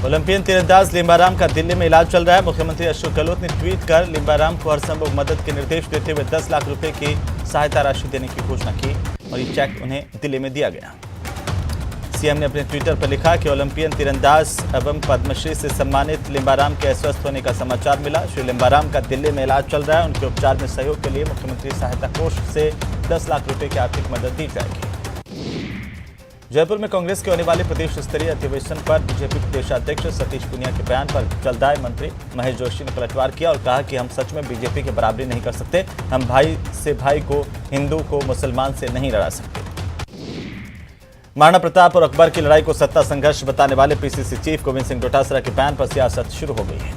Olympian तीरंदाज लिम्बाराम का दिल्ली में इलाज चल रहा है। मुख्यमंत्री अशोक गहलोत ने ट्वीट कर लिम्बाराम को हर संभव मदद के निर्देश देते हुए 10 लाख रुपए की सहायता राशि देने की घोषणा की और ये चेक उन्हें दिल्ली में दिया गया। सीएम ने अपने ट्विटर पर लिखा कि ओलंपियन तीरंदाज एवं पद्मश्री से सम्मानित लिम्बाराम के स्वस्थ होने का समाचार मिला। श्री लिम्बाराम का दिल्ली में इलाज चल रहा है। उनके उपचार में सहयोग के लिए मुख्यमंत्री सहायता कोष से 10 लाख रुपए की आर्थिक मदद दी जाएगी। जयपुर में कांग्रेस के होने वाले प्रदेश स्तरीय अधिवेशन पर बीजेपी प्रदेशाध्यक्ष सतीश पूनिया के बयान पर जलदाय मंत्री महेश जोशी ने पलटवार किया और कहा कि हम सच में बीजेपी की बराबरी नहीं कर सकते। हम भाई से भाई को, हिंदू को मुसलमान से नहीं लड़ा सकते। महाराणा प्रताप और अकबर की लड़ाई को सत्ता संघर्ष बताने वाले पीसीसी चीफ गोविंद सिंह डोटासरा के बयान पर सियासत शुरू हो गई है।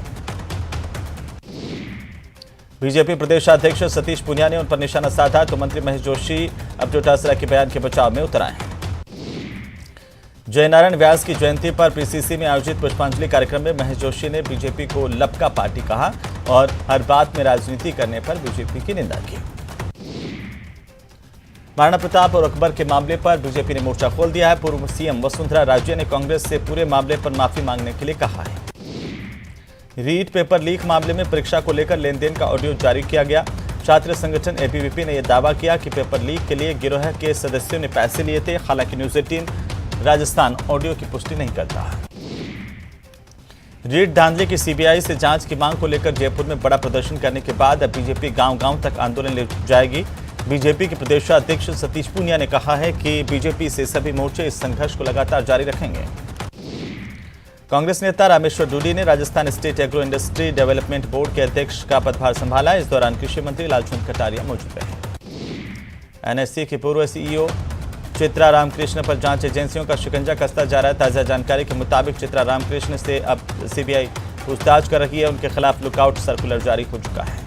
बीजेपी प्रदेशाध्यक्ष सतीश पूनिया ने उन पर निशाना साधा तो मंत्री महेश जोशी अब डोटासरा के बयान के बचाव में उतर आए हैं। जयनारायण व्यास की जयंती पर पीसीसी में आयोजित पुष्पांजलि कार्यक्रम में महेश जोशी ने बीजेपी को लपका पार्टी कहा और हर बात में राजनीति करने पर बीजेपी की निंदा की। महाराणा प्रताप और अकबर के मामले पर बीजेपी ने मोर्चा खोल दिया है। पूर्व सीएम वसुंधरा राजे ने कांग्रेस से पूरे मामले पर माफी मांगने के लिए कहा है। रीट पेपर लीक मामले में परीक्षा को लेकर लेन-देन का ऑडियो जारी किया गया। छात्र संगठन एबीवीपी ने यह दावा किया कि पेपर लीक के लिए गिरोह के सदस्यों ने पैसे लिए थे। हालांकि न्यूज 18 राजस्थान ऑडियो की पुष्टि नहीं करता। रीट धांधले की सीबीआई से जांच की मांग को लेकर जयपुर में बड़ा प्रदर्शन करने के बाद अब बीजेपी गांव-गांव तक आंदोलन ले जाएगी। बीजेपी के प्रदेशाध्यक्ष सतीश पूनिया ने कहा है कि बीजेपी से सभी मोर्चे इस संघर्ष को लगातार जारी रखेंगे। कांग्रेस नेता रामेश्वर डूडी ने Rajasthan state agro industry development board के अध्यक्ष का पदभार संभाला। इस दौरान कृषि मंत्री लालचंद कटारिया मौजूद रहे। एनएससी के पूर्व सीईओ चित्रा रामकृष्ण पर जांच एजेंसियों का शिकंजा कसता जा रहा है। ताजा जानकारी के मुताबिक चित्रा रामकृष्ण से अब सीबीआई पूछताछ कर रही है। उनके खिलाफ लुकआउट सर्कुलर जारी हो चुका है।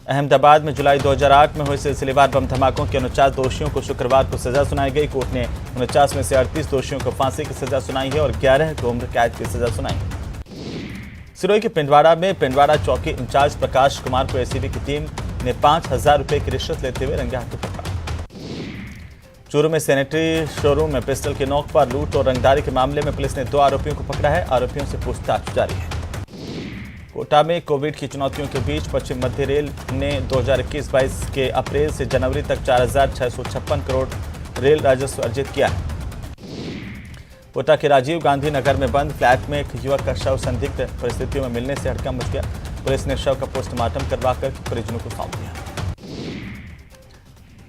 अहमदाबाद में जुलाई 2008 में हुए सिलसिलेवार बम धमाकों के 49 दोषियों को शुक्रवार को सजा सुनाई गई। कोर्ट ने 49 में से 38 दोषियों को फांसी की सजा सुनाई है और 11 को उम्र कैद की सजा सुनाई। सिरोही के पिंडवाड़ा में पिंडवाड़ा चौकी इंचार्ज प्रकाश कुमार को एसीबी की टीम ने 5000 रुपए की रिश्वत लेते हुए रंगे हाथों पकड़ा। चूरू में सैनिटरी शोरूम में पिस्टल की नोक पर लूट और रंगदारी के मामले में पुलिस ने 2 आरोपियों को पकड़ा है। आरोपियों से पूछताछ जारी है। कोटा में कोविड की चुनौतियों के बीच पश्चिम मध्य रेल ने 2021-22 के अप्रैल से जनवरी तक 4656 करोड़ रेल राजस्व अर्जित किया है। कोटा के राजीव गांधी नगर में बंद फ्लैट में एक युवक का शव संदिग्ध परिस्थितियों में मिलने से हड़कंप मच गया। पुलिस ने शव का पोस्टमार्टम करवाकर परिजनों को सौंप दिया।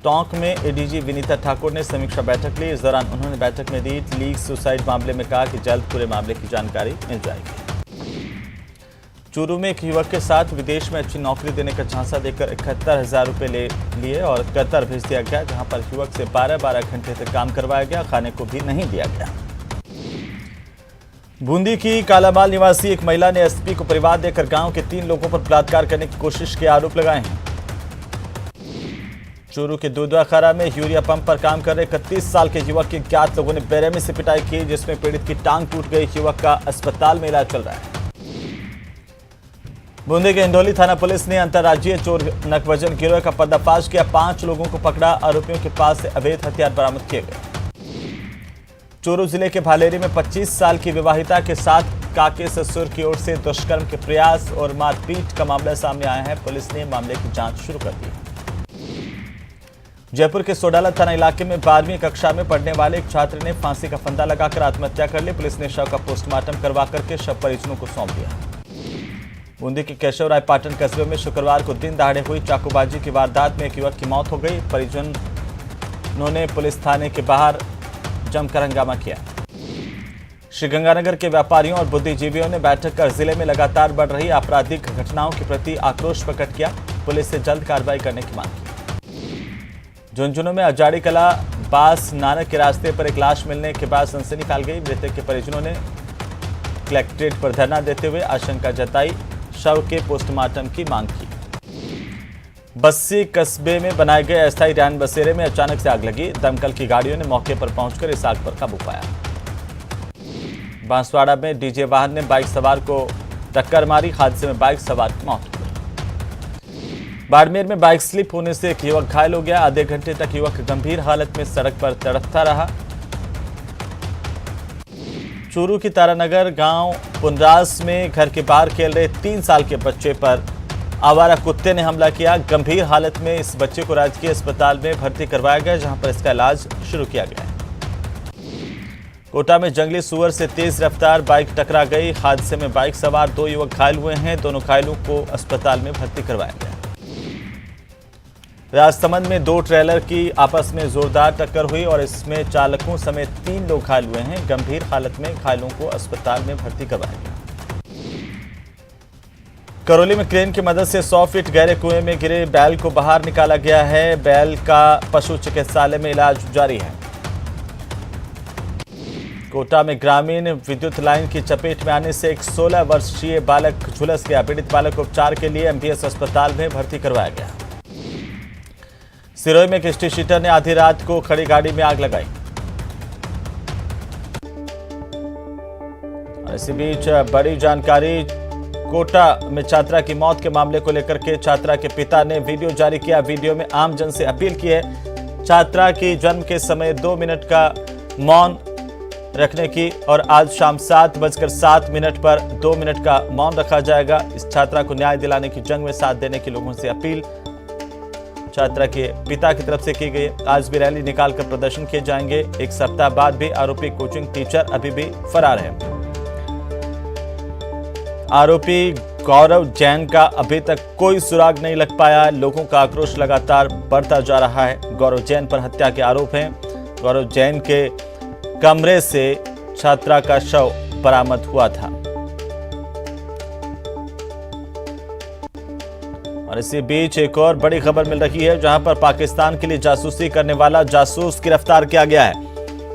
टोंक में एडीजी विनीता ठाकुर ने समीक्षा बैठक ली। इस दौरान उन्होंने बैठक में रीट लीक सुसाइड मामले में कहा कि जल्द पूरे मामले की जानकारी मिल जाएगी। चूरू में एक युवक के साथ विदेश में अच्छी नौकरी देने का झांसा देकर 71,000 रुपए ले लिए और कतर भेज दिया गया, जहां पर युवक से 12-12 घंटे तक काम करवाया गया। खाने को भी नहीं दिया गया। बूंदी की कालामाल निवासी एक महिला ने एसपी को परिवार देकर गांव के 3 लोगों पर बलात्कार करने की कोशिश के आरोप लगाए हैं। चूरू के दूधवाखारा में यूरिया पंप पर काम कर रहे 31 साल के युवक की ज्ञात लोगों ने बेरहमी से पिटाई की, जिसमें पीड़ित की टांग टूट गई। युवक का अस्पताल में इलाज चल रहा है। बूंदी के इंदौली थाना पुलिस ने अंतर्राज्यीय चोर नकवजन गिरोह का पर्दाफाश किया। 5 लोगों को पकड़ा। आरोपियों के पास से अवैध हथियार बरामद किए गए। चूरू जिले के भालेरी में 25 साल की विवाहिता के साथ काके ससुर की ओर से दुष्कर्म के प्रयास और मारपीट का मामला सामने आया है। पुलिस ने मामले की जांच शुरू कर दी है। जयपुर के सोडाला थाना इलाके में 12वीं कक्षा में पढ़ने वाले एक छात्र ने फांसी का फंदा लगाकर आत्महत्या कर ली। पुलिस ने शव का पोस्टमार्टम करवा करके शव परिजनों को सौंप दिया। बूंदी के केशवराय पाटन कस्बे में शुक्रवार को दिन दहाड़े हुई चाकूबाजी की वारदात में एक युवक की मौत हो गई। परिजनों ने पुलिस थाने के बाहर जमकर हंगामा किया। श्रीगंगानगर के व्यापारियों और बुद्धिजीवियों ने बैठक कर जिले में लगातार बढ़ रही आपराधिक घटनाओं के प्रति आक्रोश प्रकट किया। पुलिस से जल्द कार्रवाई करने की मांग की। झुंझुनू में अजाड़ी कला बास नानक के रास्ते पर एक लाश मिलने के बाद सनसनी फैल गई। मृतक के परिजनों ने कलेक्ट्रेट पर धरना देते हुए आशंका जताई। शव के पोस्टमार्टम की मांग की। बस्सी कस्बे में बनाए गए अस्थायी रैन बसेरे में अचानक से आग लगी। दमकल की गाड़ियों ने मौके पर पहुंचकर इस आग पर काबू पाया। बांसवाड़ा में डीजे वाहन ने बाइक सवार को टक्कर मारी। हादसे में बाइक सवार की मौत हो गई। बाड़मेर में बाइक स्लिप होने से एक युवक घायल हो गया। आधे घंटे तक युवक गंभीर हालत में सड़क पर तड़पता रहा। चूरू की तारानगर गांव पुनरास में घर के बाहर खेल रहे 3 साल के बच्चे पर आवारा कुत्ते ने हमला किया। गंभीर हालत में इस बच्चे को राजकीय अस्पताल में भर्ती करवाया गया, जहां पर इसका इलाज शुरू किया गया है। कोटा में जंगली सुअर से तेज रफ्तार बाइक टकरा गई। हादसे में बाइक सवार 2 युवक घायल हुए हैं। दोनों घायलों को अस्पताल में भर्ती करवाया गया। राजसमंद में 2 ट्रेलर की आपस में जोरदार टक्कर हुई और इसमें चालकों समेत 3 लोग घायल हुए हैं। गंभीर हालत में घायलों को अस्पताल में भर्ती करवाया गया। करौली में क्रेन की मदद से 100 फीट गहरे कुएं में गिरे बैल को बाहर निकाला गया है। बैल का पशु चिकित्सालय में इलाज जारी है। कोटा में ग्रामीण विद्युत लाइन की चपेट में आने से एक 16 वर्षीय बालक झुलस गया। पीड़ित बालक को उपचार के लिए एमबीएस अस्पताल में भर्ती करवाया गया। सिरोही में एक स्ट्रीट शीटर ने आधी रात को खड़ी गाड़ी में आग लगाई। इसी बीच बड़ी जानकारी, कोटा में छात्रा की मौत के मामले को लेकर के छात्रा के पिता ने वीडियो जारी किया। वीडियो में आमजन से अपील की है छात्रा की जन्म के समय 2 मिनट का मौन रखने की और आज शाम 7:07 पर 2 मिनट का मौन रखा जाएगा। इस छात्रा को न्याय दिलाने की जंग में साथ देने की लोगों से अपील छात्रा के पिता की तरफ से की गई। आज भी रैली निकालकर प्रदर्शन किए जाएंगे। 1 सप्ताह बाद भी आरोपी कोचिंग टीचर अभी भी फरार है। आरोपी गौरव जैन का अभी तक कोई सुराग नहीं लग पाया। लोगों का आक्रोश लगातार बढ़ता जा रहा है। गौरव जैन पर हत्या के आरोप हैं। गौरव जैन के कमरे से छात्रा का शव बरामद हुआ था। और इसी बीच एक और बड़ी खबर मिल रही है, जहां पर पाकिस्तान के लिए जासूसी करने वाला जासूस गिरफ्तार किया गया है।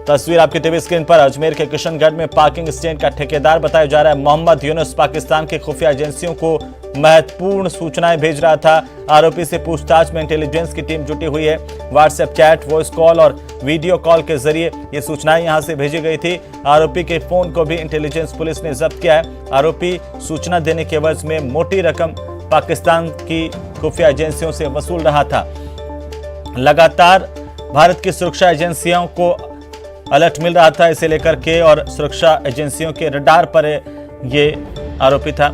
तस्वीर आपकी टीवी स्क्रीन पर। अजमेर के किशनगढ़ में पार्किंग स्टैंड का ठेकेदार बताया जा रहा है मोहम्मद यूनुस पाकिस्तान के खुफिया एजेंसियों को महत्वपूर्ण सूचनाएं भेज रहा था। आरोपी से पूछताछ में इंटेलिजेंस की टीम जुटी हुई है। व्हाट्सएप चैट, वॉइस कॉल और वीडियो कॉल के जरिए ये सूचनाएं यहां से भेजी गई थी। आरोपी के फोन को भी इंटेलिजेंस पुलिस ने जब्त किया है। आरोपी सूचना देने के एवज में मोटी रकम पाकिस्तान की खुफिया एजेंसियों से वसूल रहा था। लगातार भारत की सुरक्षा एजेंसियों को अलर्ट मिल रहा था इसे लेकर के और सुरक्षा एजेंसियों के रडार पर ये आरोपी था।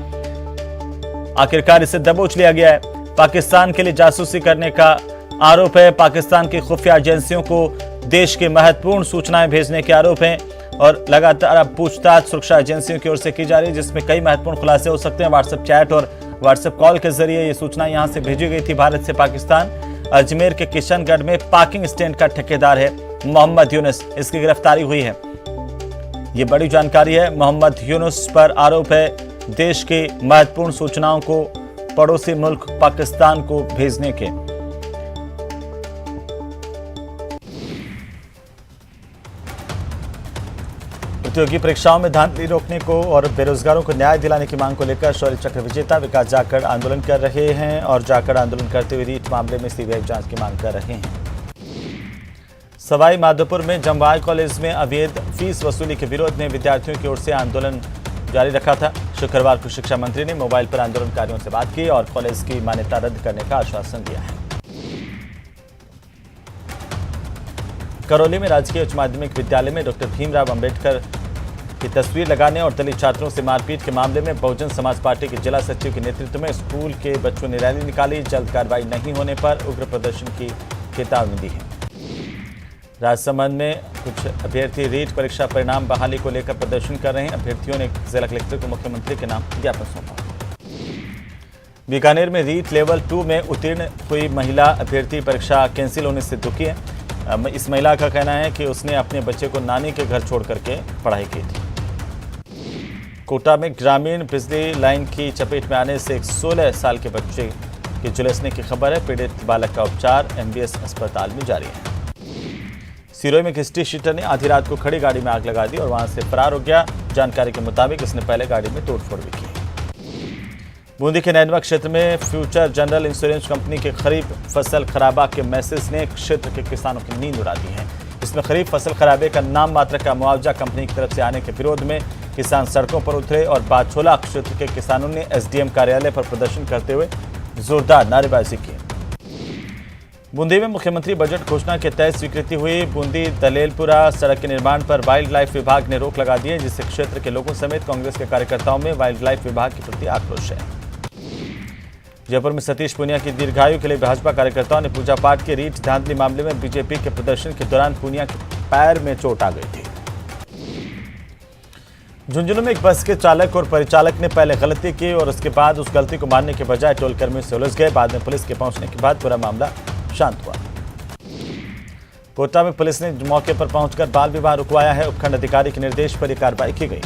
आखिरकार इसे दबोच लिया गया है। पाकिस्तान के लिए जासूसी करने का आरोप है। पाकिस्तान की खुफिया एजेंसियों को देश की महत्वपूर्ण सूचनाएं भेजने के आरोप हैं और लगातार अब पूछताछ सुरक्षा एजेंसियों की ओर से की जा रही है, जिसमें कई महत्वपूर्ण खुलासे हो सकते हैं। व्हाट्सएप चैट और व्हाट्सएप कॉल के जरिए ये सूचना यहां से भेजी गई थी भारत से पाकिस्तान। अजमेर के किशनगढ़ में पार्किंग स्टैंड का ठेकेदार है मोहम्मद यूनुस, इसकी गिरफ्तारी हुई है। ये बड़ी जानकारी है। मोहम्मद यूनुस पर आरोप है देश की महत्वपूर्ण सूचनाओं को पड़ोसी मुल्क पाकिस्तान को भेजने के। प्रतियोगी परीक्षाओं में धांधली रोकने को और बेरोजगारों को न्याय दिलाने की मांग को लेकर शौर्य चक्र विजेता विकास जाखड़ आंदोलन कर रहे हैं और जाखड़ आंदोलन करते हुए रीट मामले में सीबीआई जांच की मांग कर रहे हैं। सवाई माधोपुर में जमवाय कॉलेज में अवैध फीस वसूली के विरोध में विद्यार्थियों की ओर से आंदोलन जारी रखा था। शुक्रवार को शिक्षा मंत्री ने मोबाइल पर आंदोलनकारियों से बात की और कॉलेज की मान्यता रद्द करने का आश्वासन दिया है। करौली में राजकीय उच्च माध्यमिक विद्यालय में डॉक्टर भीमराव अंबेडकर की तस्वीर लगाने और दलित छात्रों से मारपीट के मामले में बहुजन समाज पार्टी के जिला सचिव के नेतृत्व में स्कूल के बच्चों ने रैली निकाली। जल्द कार्रवाई नहीं होने पर उग्र प्रदर्शन की चेतावनी दी है। राजसमंद में कुछ अभ्यर्थी रीट परीक्षा परिणाम बहाली को लेकर प्रदर्शन कर रहे हैं। अभ्यर्थियों ने जिला कलेक्टर को मुख्यमंत्री के नाम ज्ञापन सौंपा। बीकानेर में रीट लेवल 2 में उत्तीर्ण हुई महिला अभ्यर्थी परीक्षा कैंसिल होने से दुखी है। इस महिला का कहना है कि उसने अपने बच्चे को नानी के घर छोड़ करके पढ़ाई की थी। कोटा में ग्रामीण बिजली लाइन की चपेट में आने से एक 16 साल के बच्चे के झुलसने की खबर है। पीड़ित बालक का उपचार एमबीएस अस्पताल में जारी है। सिरोही में एक स्ट्रीट शीटर ने आधी रात को खड़ी गाड़ी में आग लगा दी और वहां से फरार हो गया। जानकारी के मुताबिक इसने पहले गाड़ी में तोड़फोड़ भी की। बूंदी के नैनवा क्षेत्र में फ्यूचर जनरल इंश्योरेंस कंपनी के खरीफ फसल खराबा के मैसेज ने क्षेत्र के किसानों की नींद उड़ा दी है। इसमें खरीफ फसल खराबे का नाम मात्र का मुआवजा कंपनी की तरफ से आने के विरोध में किसान सड़कों पर उतरे और बाछोला क्षेत्र के किसानों ने एसडीएम कार्यालय पर प्रदर्शन करते हुए जोरदार नारेबाजी की। बूंदी में मुख्यमंत्री बजट घोषणा के तहत स्वीकृति हुई। बूंदी दलेलपुरा सड़क के निर्माण पर वाइल्ड लाइफ विभाग ने रोक लगा दी है, जिससे क्षेत्र के लोगों समेत कांग्रेस के कार्यकर्ताओं में वाइल्ड लाइफ विभाग के प्रति आक्रोश है। जयपुर में सतीश पूनिया की दीर्घायु के लिए भाजपा कार्यकर्ताओं ने पूजा पाठ की रीट धांधली मामले में बीजेपी के प्रदर्शन के दौरान पूनिया के पैर में चोट आ गई थी। झुंझुनू में एक बस के चालक और परिचालक ने पहले गलती की और उसके बाद उस गलती को मानने के बजाय टोलकर्मी से उलझ गए। बाद में पुलिस के पहुंचने के बाद पूरा मामला शांत हुआ। कोटा में पुलिस ने मौके पर पहुंचकर बाल विवाह रुकवाया है। उपखंड अधिकारी के निर्देश पर यह कार्रवाई की गई।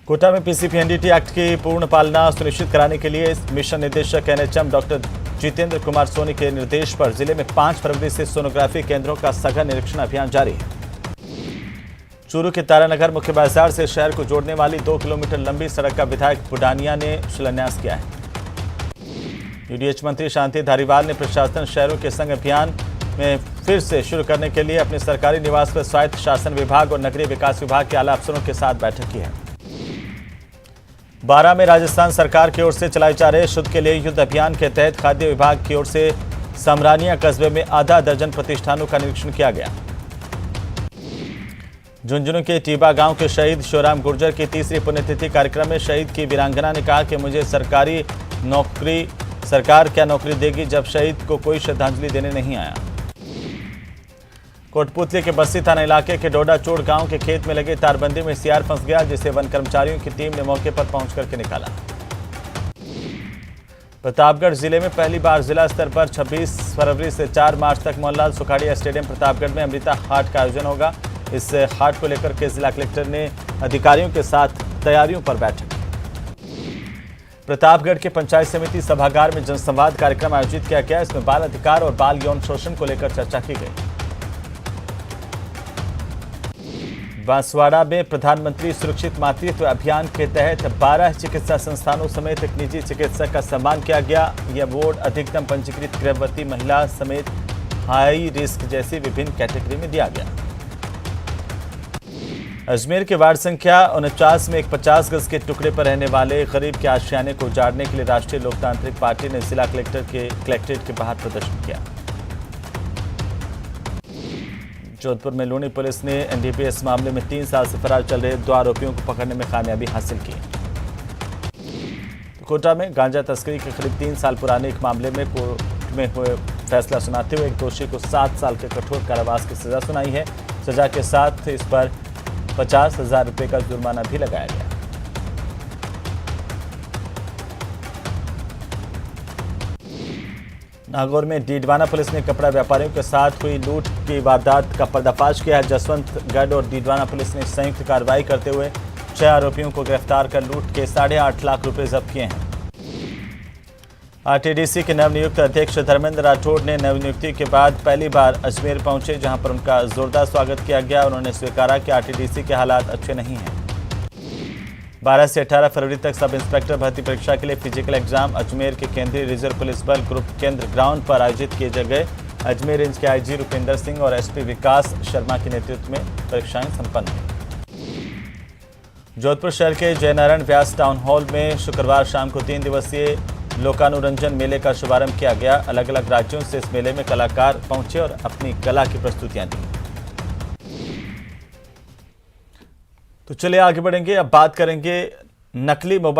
कोटा में पीसीपीएनडीटी एक्ट की पूर्ण पालना सुनिश्चित कराने के लिए मिशन निदेशक एनएचएम डॉक्टर जितेंद्र कुमार सोनी के निर्देश पर जिले में 5 फरवरी से सोनोग्राफी केंद्रों का सघन निरीक्षण अभियान जारी है। चूरू के तारानगर मुख्य बाजार से शहर को जोड़ने वाली 2 किलोमीटर लंबी सड़क का विधायक बुडानिया ने शिलान्यास किया है। यूडीएच मंत्री शांति धारीवाल ने प्रशासन शहरों के संग अभियान में फिर से शुरू करने के लिए अपने सरकारी निवास पर स्वायत्त शासन विभाग और नगरीय विकास विभाग के आला अफसरों के साथ बैठक की है। बारां में राजस्थान सरकार की ओर से चलाए जा रहे शुद्ध के लिए युद्ध अभियान के तहत खाद्य विभाग की ओर से समरानिया कस्बे में आधा दर्जन प्रतिष्ठानों का निरीक्षण किया गया। झुंझुनू के टीबा गांव के शहीद शिवराम गुर्जर की 3री पुण्यतिथि कार्यक्रम में शहीद की वीरांगना ने कहा कि मुझे सरकार क्या नौकरी देगी जब शहीद को कोई श्रद्धांजलि देने नहीं आया। कोटपुतली के बस्ती थाना इलाके के डोडाचोड़ गांव के खेत में लगे तारबंदी में सियार फंस गया, जिसे वन कर्मचारियों की टीम ने मौके पर पहुंच करके निकाला। प्रतापगढ़ जिले में पहली बार जिला स्तर पर 26 फरवरी से 4 मार्च तक मोहनलाल सुखाड़िया स्टेडियम प्रतापगढ़ में अमृता हाट का आयोजन होगा। इस हाट को लेकर के जिला कलेक्टर ने अधिकारियों के साथ तैयारियों पर बैठक की। प्रतापगढ़ के पंचायत समिति सभागार में जनसंवाद कार्यक्रम आयोजित किया गया। इसमें बाल अधिकार और बाल यौन शोषण को लेकर चर्चा की गई। बांसवाड़ा में प्रधानमंत्री सुरक्षित मातृत्व अभियान के तहत 12 चिकित्सा संस्थानों समेत एक निजी चिकित्सक का सम्मान किया गया। यह अवार्ड अधिकतम पंजीकृत गर्भवती महिला समेत हाई रिस्क जैसी विभिन्न कैटेगरी में दिया गया। अजमेर के वार्ड संख्या 49 में एक 50 गज के टुकड़े पर रहने वाले गरीब के आशियाने को उजाड़ने के लिए राष्ट्रीय लोकतांत्रिक पार्टी ने जिला कलेक्ट्रेट के बाहर प्रदर्शन किया। जोधपुर में लूनी पुलिस ने एनडीपीएस मामले में 3 साल से फरार चल रहे 2 आरोपियों को पकड़ने में कामयाबी हासिल की। कोटा में गांजा तस्करी के करीब 3 साल पुराने एक मामले में कोर्ट में हुए फैसला सुनाते हुए एक दोषी को 7 साल के कठोर कारावास की सजा सुनाई है। सजा के साथ इस पर 50,000 रुपये का जुर्माना भी लगाया गया। नागौर में डीडवाना पुलिस ने कपड़ा व्यापारियों के साथ हुई लूट की वारदात का पर्दाफाश किया है। जसवंतगढ़ और डीडवाना पुलिस ने संयुक्त कार्रवाई करते हुए 6 आरोपियों को गिरफ्तार कर लूट के 8.5 लाख रुपए जब्त किए हैं। आरटीडीसी के नवनियुक्त अध्यक्ष धर्मेंद्र राठौड़ ने नवनियुक्ति के बाद पहली बार अजमेर पहुंचे, जहां पर उनका जोरदार स्वागत किया गया। उन्होंने स्वीकारा कि आरटीडीसी के हालात अच्छे नहीं हैं। 12 से 18 फरवरी तक सब इंस्पेक्टर भर्ती परीक्षा के लिए फिजिकल एग्जाम अजमेर के केंद्रीय रिजर्व पुलिस बल ग्रुप केंद्र ग्राउंड पर आयोजित किए गए। अजमेर रेंज के आईजी रुपेंद्र सिंह और एसपी विकास शर्मा के नेतृत्व में परीक्षाएं संपन्न हुई। जोधपुर शहर के जयनारायण व्यास टाउन हॉल में शुक्रवार शाम को 3 दिवसीय लोकानुरंजन मेले का शुभारंभ किया गया। अलग अलग राज्यों से इस मेले में कलाकार पहुंचे और अपनी कला की प्रस्तुतियां दी। तो चलिए आगे बढ़ेंगे। अब बात करेंगे नकली मोबाइल